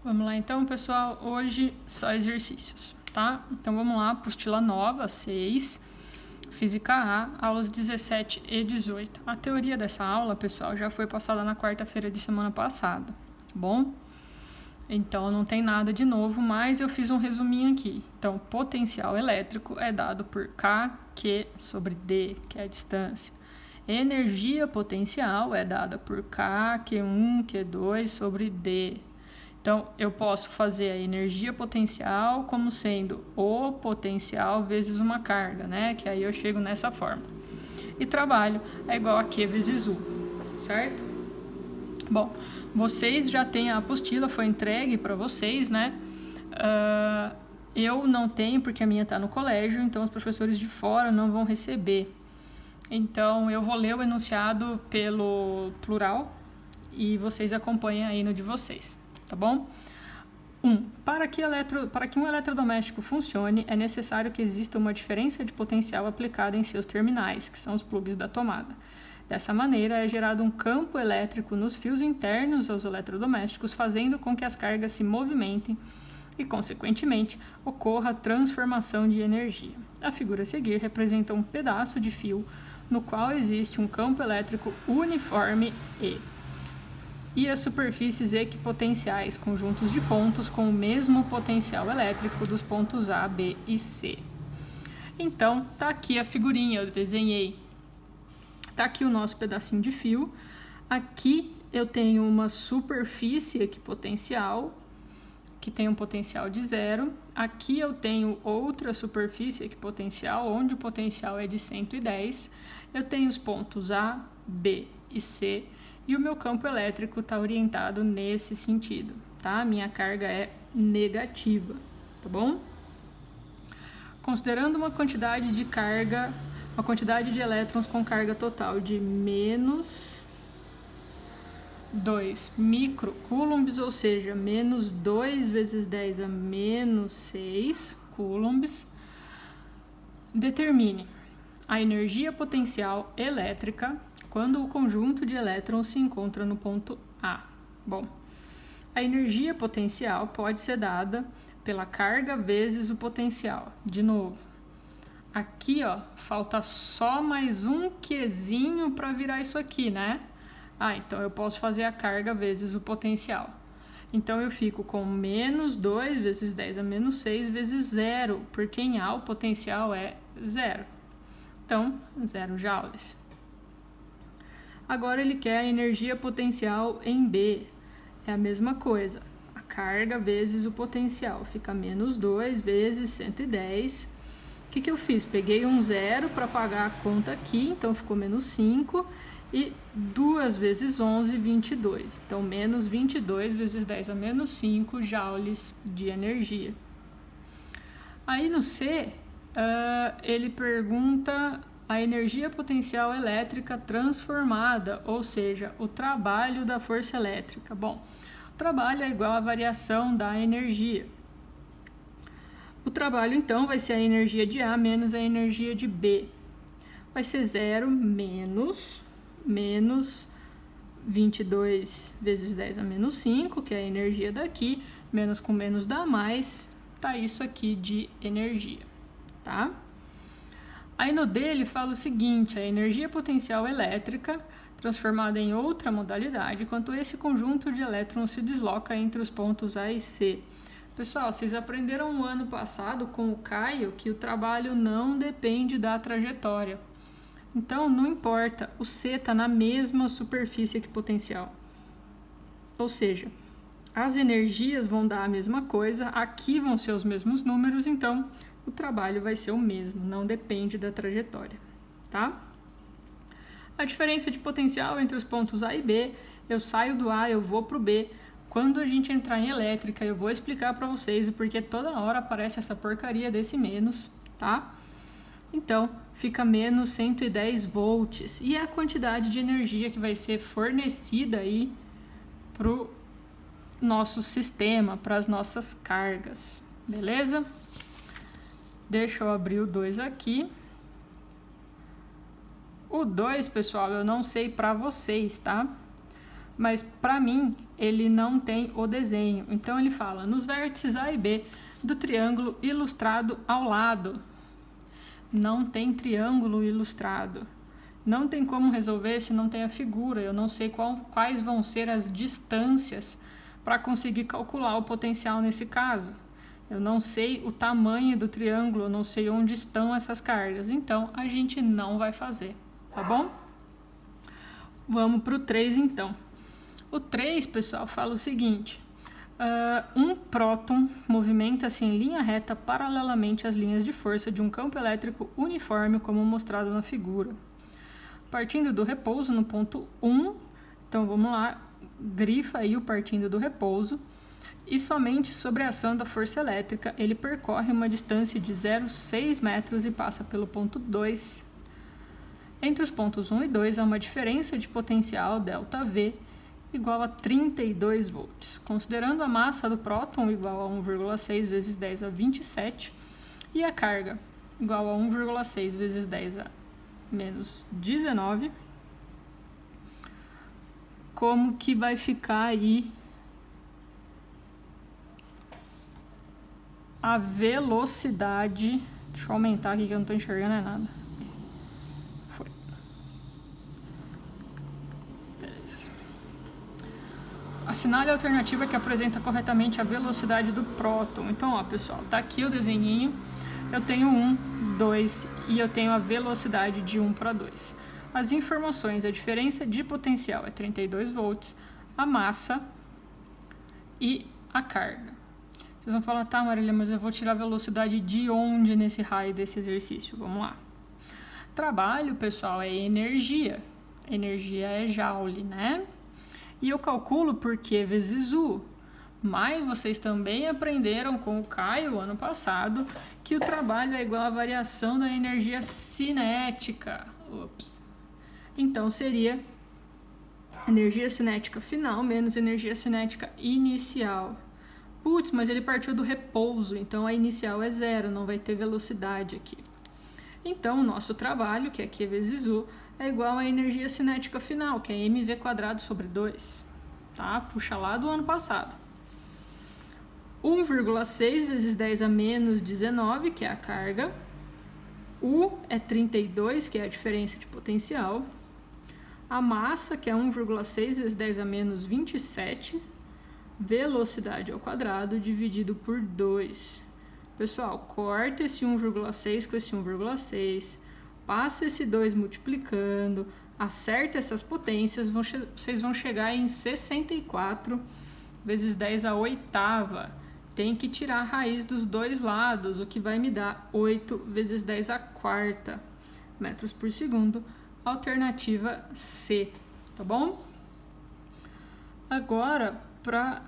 Vamos lá então, pessoal. Hoje só exercícios, tá? Então vamos lá, apostila nova, 6, Física A, aulas 17 e 18. A teoria dessa aula, pessoal, já foi passada na quarta-feira de semana passada, tá bom? Então não tem nada de novo, mas eu fiz um resuminho aqui. Então, potencial elétrico é dado por K, Q sobre D, que é a distância. Energia potencial é dada por K, Q1, Q2 sobre D. Então, eu posso fazer a energia potencial como sendo o potencial vezes uma carga, né? Que aí eu chego nessa forma. E trabalho é igual a Q vezes U, certo? Bom, vocês já têm a apostila, foi entregue para vocês, né? Eu não tenho porque a minha está no colégio, então os professores de fora não vão receber. Então, eu vou ler o enunciado pelo plural e vocês acompanham aí no de vocês. Tá bom? 1. Para que um eletrodoméstico funcione, é necessário que exista uma diferença de potencial aplicada em seus terminais, que são os plugs da tomada. Dessa maneira, é gerado um campo elétrico nos fios internos aos eletrodomésticos, fazendo com que as cargas se movimentem e, consequentemente, ocorra a transformação de energia. A figura a seguir representa um pedaço de fio no qual existe um campo elétrico uniforme e as superfícies equipotenciais, conjuntos de pontos com o mesmo potencial elétrico dos pontos A, B e C. Então, tá aqui a figurinha, eu desenhei. Tá aqui o nosso pedacinho de fio. Aqui eu tenho uma superfície equipotencial, que tem um potencial de 0. Aqui eu tenho outra superfície equipotencial, onde o potencial é de 110. Eu tenho os pontos A, B e C. E o meu campo elétrico está orientado nesse sentido, tá? A minha carga é negativa, tá bom? Considerando uma quantidade de carga, uma quantidade de elétrons com carga total de menos 2 microcoulombs, ou seja, menos 2 vezes 10 a menos 6 coulombs, determine a energia potencial elétrica quando o conjunto de elétrons se encontra no ponto A. Bom, a energia potencial pode ser dada pela carga vezes o potencial. De novo, aqui ó, falta só mais um Qzinho para virar isso aqui, né? Então eu posso fazer a carga vezes o potencial. Então eu fico com menos 2 vezes 10 a menos 6 vezes 0, porque em A o potencial é 0. Então, 0 joules. Agora ele quer a energia potencial em B. É a mesma coisa. A carga vezes o potencial. Fica menos 2 vezes 110. O que eu fiz? Peguei um 0 para pagar a conta aqui, então ficou menos 5. E 2 vezes 11, 22. Então, menos 22 vezes 10 a menos 5 joules de energia. Aí no C, ele pergunta a energia potencial elétrica transformada, ou seja, o trabalho da força elétrica. Bom, o trabalho é igual à variação da energia. O trabalho, então, vai ser a energia de A menos a energia de B. Vai ser 0 menos 22 vezes 10 a menos 5, que é a energia daqui, menos com menos dá mais, tá isso aqui de energia, tá? Aí no D ele fala o seguinte, a energia potencial elétrica transformada em outra modalidade, quanto esse conjunto de elétrons se desloca entre os pontos A e C. Pessoal, vocês aprenderam no ano passado com o Caio que o trabalho não depende da trajetória. Então, não importa, o C está na mesma superfície equipotencial. Ou seja, as energias vão dar a mesma coisa, aqui vão ser os mesmos números, então o trabalho vai ser o mesmo, não depende da trajetória, tá? A diferença de potencial entre os pontos A e B, eu saio do A, eu vou para o B. Quando a gente entrar em elétrica, eu vou explicar para vocês o porquê toda hora aparece essa porcaria desse menos, tá? Então, fica menos 110 volts. E é a quantidade de energia que vai ser fornecida aí para o nosso sistema, para as nossas cargas, beleza? Deixa eu abrir o 2 aqui. O 2, pessoal, eu não sei para vocês, tá? Mas para mim, ele não tem o desenho. Então ele fala, nos vértices A e B do triângulo ilustrado ao lado. Não tem triângulo ilustrado. Não tem como resolver se não tem a figura. Eu não sei quais vão ser as distâncias para conseguir calcular o potencial nesse caso. Eu não sei o tamanho do triângulo, eu não sei onde estão essas cargas. Então, a gente não vai fazer, tá bom? Vamos para o 3, então. O 3, pessoal, fala o seguinte. Um próton movimenta-se em linha reta paralelamente às linhas de força de um campo elétrico uniforme, como mostrado na figura. Partindo do repouso no ponto 1, então vamos lá, grifa aí o partindo do repouso, e somente sobre a ação da força elétrica ele percorre uma distância de 0,6 metros e passa pelo ponto 2. Entre os pontos 1 e 2 há uma diferença de potencial ΔV igual a 32 volts, considerando a massa do próton igual a 1,6 vezes 10 a 27 e a carga igual a 1,6 vezes 10 a menos 19, como que vai ficar aí a velocidade. Deixa eu aumentar aqui que eu não estou enxergando nada. Foi. Beleza. Assinale a alternativa que apresenta corretamente a velocidade do próton. Então, ó, pessoal, tá aqui o desenhinho. Eu tenho 1, 2 e eu tenho a velocidade de 1 para 2. As informações, a diferença de potencial é 32 volts, a massa e a carga. Vocês vão falar, tá, Marília, mas eu vou tirar a velocidade de onde nesse raio desse exercício? Vamos lá. Trabalho, pessoal, é energia. Energia é joule, né? E eu calculo por Q vezes U. Mas vocês também aprenderam com o Caio ano passado que o trabalho é igual à variação da energia cinética. Ups. Então seria energia cinética final menos energia cinética inicial. Putz, mas ele partiu do repouso, então a inicial é 0, não vai ter velocidade aqui. Então o nosso trabalho, que é Q vezes U, é igual à energia cinética final, que é mv² sobre 2. Tá? Puxa lá do ano passado. 1,6 vezes 10 a menos 19, que é a carga. U é 32, que é a diferença de potencial. A massa, que é 1,6 vezes 10 a menos 27. Velocidade ao quadrado dividido por 2. Pessoal, corta esse 1,6 com esse 1,6. Passa esse 2 multiplicando. Acerta essas potências, vocês vão chegar em 64 vezes 10 a oitava. Tem que tirar a raiz dos dois lados, o que vai me dar 8 vezes 10 a quarta metros por segundo. Alternativa C, tá bom? Agora, para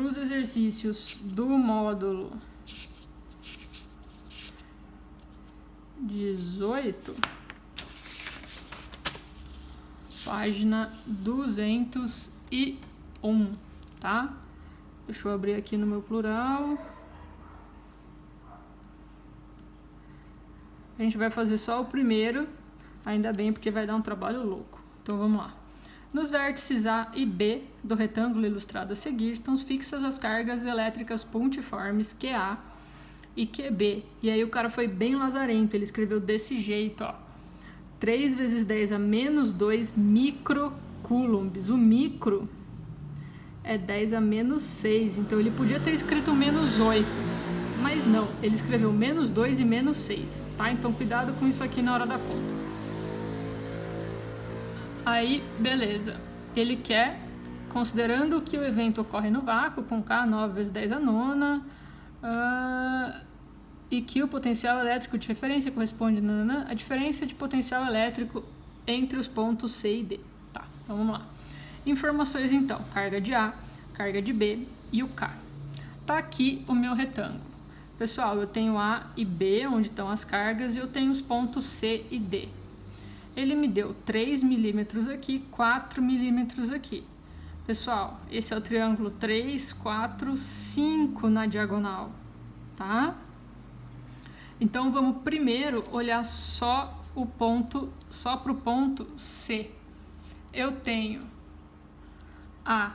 os exercícios do módulo 18, página 201, tá? Deixa eu abrir aqui no meu plural. A gente vai fazer só o primeiro, ainda bem, porque vai dar um trabalho louco. Então vamos lá. Nos vértices A e B do retângulo ilustrado a seguir estão fixas as cargas elétricas pontiformes QA e QB. E aí o cara foi bem lazarento, ele escreveu desse jeito, ó. 3 vezes 10 a menos 2 microcoulombs. O micro é 10 a menos 6, então ele podia ter escrito menos 8, mas não, ele escreveu menos 2 e menos 6, tá? Então cuidado com isso aqui na hora da conta. Aí, beleza, ele quer, considerando que o evento ocorre no vácuo, com K 9 vezes 10 a nona, e que o potencial elétrico de referência corresponde a diferença de potencial elétrico entre os pontos C e D. Tá, então vamos lá. Informações então, carga de A, carga de B e o K. Tá aqui o meu retângulo. Pessoal, eu tenho A e B, onde estão as cargas, e eu tenho os pontos C e D. Ele me deu 3 milímetros aqui, 4 milímetros aqui. Pessoal, esse é o triângulo 3, 4, 5 na diagonal, tá? Então, vamos primeiro olhar só para o ponto C. Eu tenho A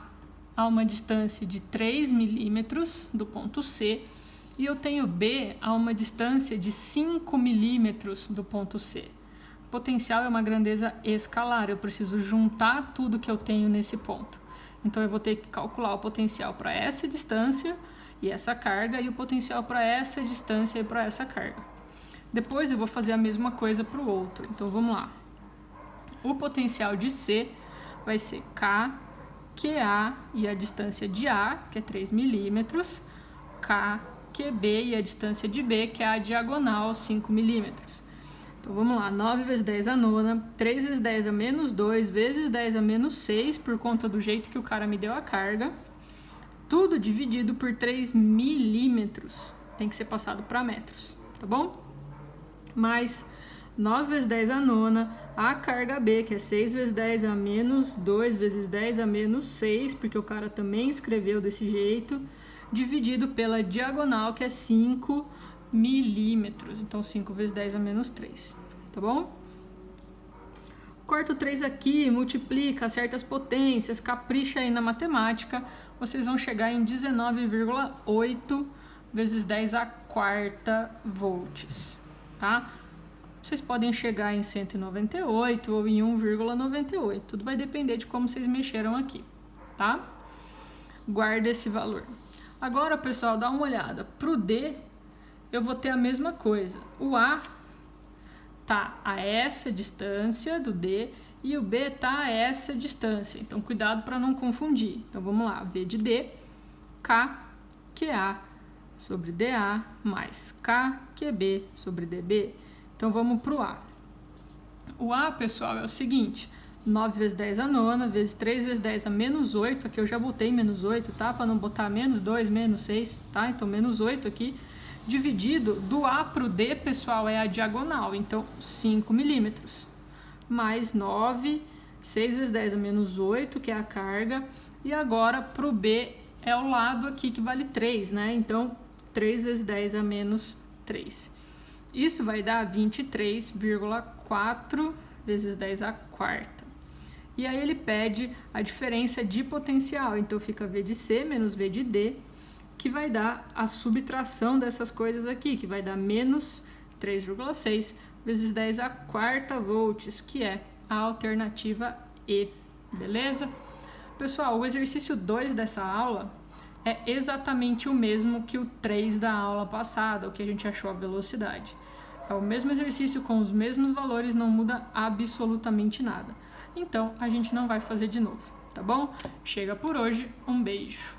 a uma distância de 3 milímetros do ponto C e eu tenho B a uma distância de 5 milímetros do ponto C. Potencial é uma grandeza escalar, eu preciso juntar tudo que eu tenho nesse ponto. Então eu vou ter que calcular o potencial para essa distância e essa carga e o potencial para essa distância e para essa carga. Depois eu vou fazer a mesma coisa para o outro. Então vamos lá. O potencial de C vai ser K, QA e a distância de A, que é 3 milímetros, K, QB e a distância de B, que é a diagonal, 5 milímetros. Então vamos lá, 9 vezes 10 a nona, 3 vezes 10 a menos 2, vezes 10 a menos 6, por conta do jeito que o cara me deu a carga. Tudo dividido por 3 milímetros. Tem que ser passado para metros, tá bom? Mais 9 vezes 10 a nona, a carga B, que é 6 vezes 10 a menos 2, vezes 10 a menos 6, porque o cara também escreveu desse jeito, dividido pela diagonal, que é 5 milímetros. Então, 5 vezes 10 a menos 3, tá bom? Corta o 3 aqui, multiplica, acerta as potências, capricha aí na matemática, vocês vão chegar em 19,8 vezes 10 a quarta volts, tá? Vocês podem chegar em 198 ou em 1,98, tudo vai depender de como vocês mexeram aqui, tá? Guarda esse valor. Agora, pessoal, dá uma olhada. Para o D, eu vou ter a mesma coisa. O A tá a essa distância do D e o B tá a essa distância. Então, cuidado para não confundir. Então, vamos lá. V de D, K, QA sobre DA mais K, QB sobre DB. Então, vamos para o A. O A, pessoal, é o seguinte. 9 vezes 10 a nona, vezes 3 vezes 10 a menos 8. Aqui eu já botei menos 8, tá? Para não botar menos 2, menos 6, tá? Então, menos 8 aqui. Dividido do A para o D, pessoal, é a diagonal. Então, 5 milímetros. Mais 9, 6 vezes 10 a menos 8, que é a carga. E agora, para o B, é o lado aqui que vale 3, né? Então, 3 vezes 10 a menos 3. Isso vai dar 23,4 vezes 10 a quarta. E aí ele pede a diferença de potencial. Então, fica V de C menos V de D, que vai dar a subtração dessas coisas aqui, que vai dar menos 3,6 vezes 10 a quarta volts, que é a alternativa E, beleza? Pessoal, o exercício 2 dessa aula é exatamente o mesmo que o 3 da aula passada, o que a gente achou a velocidade. É o mesmo exercício com os mesmos valores, não muda absolutamente nada. Então, a gente não vai fazer de novo, tá bom? Chega por hoje, um beijo!